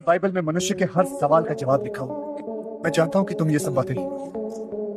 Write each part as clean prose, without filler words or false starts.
Bible में मनुष्य के हर सवाल का जवाब लिखा हुआ। मैं जानता हूँ कि तुम ये सब बातें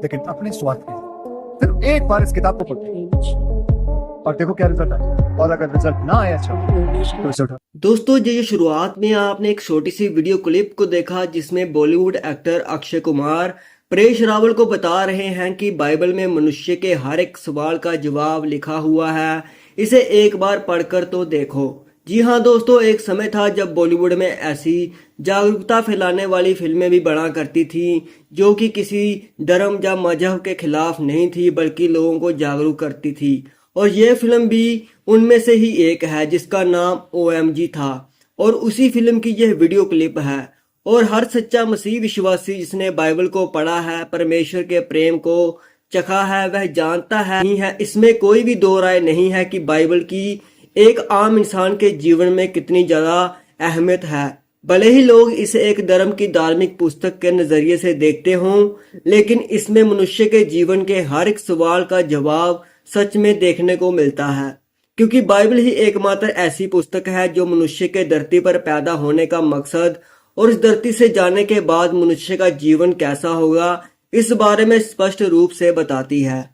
लेकिन अपने स्वार्थ के लिए सिर्फ एक बार इस किताब को पढ़ो और देखो क्या रिजल्ट आया। और अगर रिजल्ट ना आया अच्छा तो इसे उठा। दोस्तों ये शुरुआत में आपने एक छोटी सी वीडियो क्लिप को देखा जिसमें बॉलीवुड एक्टर अक्षय कुमार परेश रावल को बता रहे हैं कि बाइबल में मनुष्य के हर एक सवाल का जवाब लिखा हुआ है, इसे एक बार पढ़कर तो देखो। जी हाँ दोस्तों, एक समय था जब बॉलीवुड में ऐसी जागरूकता फैलाने वाली फिल्में भी बना करती थी जो कि किसी धर्म या मजहब के खिलाफ नहीं थी बल्कि लोगों को जागरूक करती थी। और ये फिल्म भी उनमें से ही एक है जिसका नाम OMG था और उसी फिल्म की यह वीडियो क्लिप है। और हर सच्चा मसीह विश्वासी जिसने बाइबल को पढ़ा है, परमेश्वर के प्रेम को चखा है, वह जानता है नहीं है, इसमें कोई भी दो राय नहीं है कि बाइबल की एक आम इंसान के जीवन में कितनी ज्यादा अहमियत है। भले ही लोग इसे एक धर्म की धार्मिक पुस्तक के नजरिए से देखते हों, लेकिन इसमें मनुष्य के जीवन के हर एक सवाल का जवाब सच में देखने को मिलता है, क्योंकि बाइबल ही एकमात्र ऐसी पुस्तक है जो मनुष्य के धरती पर पैदा होने का मकसद और इस धरती से जाने के बाद मनुष्य का जीवन कैसा होगा इस बारे में स्पष्ट रूप से बताती है।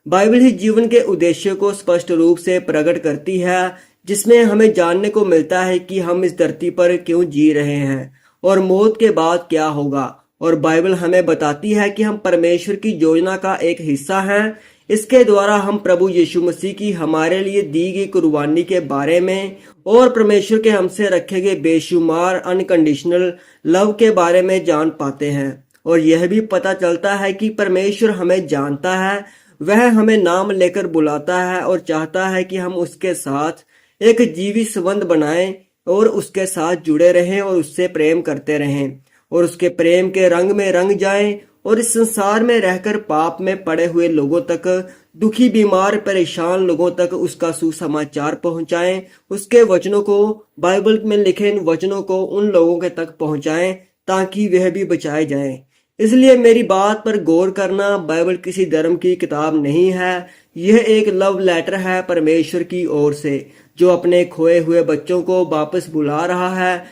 बाइबल ही जीवन के उद्देश्य को स्पष्ट रूप से प्रकट करती है, जिसमें हमें जानने को मिलता है कि हम इस धरती पर क्यों जी रहे हैं और मौत के बाद क्या होगा। और बाइबल हमें बताती है कि हम परमेश्वर की योजना का एक हिस्सा हैं। इसके द्वारा हम प्रभु यीशु मसीह की हमारे लिए दी गई कुर्बानी के बारे में और परमेश्वर के हमसे रखे गए बेशुमार अनकंडीशनल लव के बारे में जान पाते हैं। और यह भी पता चलता है कि परमेश्वर हमें जानता है, वह हमें नाम लेकर बुलाता है और चाहता है कि हम उसके साथ एक जीवित संबंध बनाएं और उसके साथ जुड़े रहें और उससे प्रेम करते रहें और उसके प्रेम के रंग में रंग जाएं और इस संसार में रहकर पाप में पड़े हुए लोगों तक, दुखी बीमार परेशान लोगों तक उसका सुसमाचार पहुंचाएं। उसके वचनों को, बाइबल में लिखे इन वचनों को उन लोगों के तक पहुंचाएं ताकि वह भी बचाए जाएं। इसलिए मेरी बात पर गौर करना, बाइबल किसी धर्म की किताब नहीं है, यह एक लव लेटर है परमेश्वर की ओर से जो अपने खोए हुए बच्चों को वापस बुला रहा है।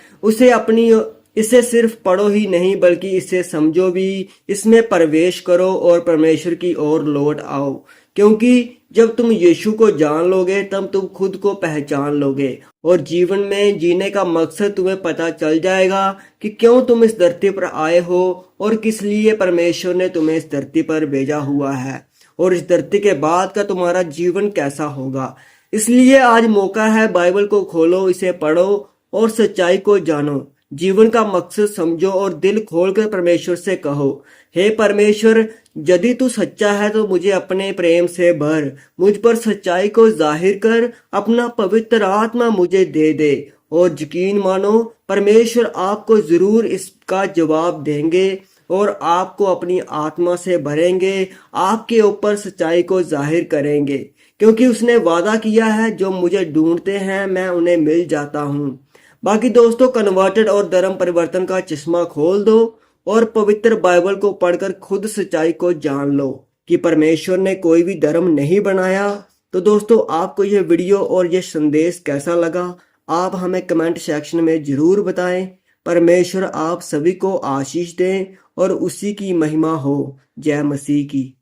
इसे सिर्फ पढ़ो ही नहीं बल्कि इसे समझो भी, इसमें प्रवेश करो और परमेश्वर की ओर लौट आओ, क्योंकि जब तुम यीशु को जान लोगे तब तुम खुद को पहचान लोगे और जीवन में जीने का मकसद तुम्हें पता चल जाएगा कि क्यों तुम इस धरती पर आए हो और किस लिए परमेश्वर ने तुम्हें इस धरती पर भेजा हुआ है और इस धरती के बाद का तुम्हारा जीवन कैसा होगा। इसलिए आज मौका है, बाइबल को खोलो, इसे पढ़ो और सच्चाई को जानो, जीवन का मकसद समझो और दिल खोलकर परमेश्वर से कहो, हे परमेश्वर, यदि तू सच्चा है तो मुझे अपने प्रेम से भर, मुझ पर सच्चाई को जाहिर कर, अपना पवित्र आत्मा मुझे दे दे। और यकीन मानो परमेश्वर आपको जरूर इसका जवाब देंगे और आपको अपनी आत्मा से भरेंगे, आपके ऊपर सच्चाई को जाहिर करेंगे, क्योंकि उसने वादा किया है जो मुझे ढूंढते हैं मैं उन्हें मिल जाता हूँ। बाकी दोस्तों, कन्वर्टेड और धर्म परिवर्तन का चश्मा खोल दो और पवित्र बाइबल को पढ़कर खुद सच्चाई को जान लो कि परमेश्वर ने कोई भी धर्म नहीं बनाया। तो दोस्तों, आपको यह वीडियो और यह संदेश कैसा लगा आप हमें कमेंट सेक्शन में जरूर बताएं। परमेश्वर आप सभी को आशीष दें और उसी की महिमा हो। जय मसीह की।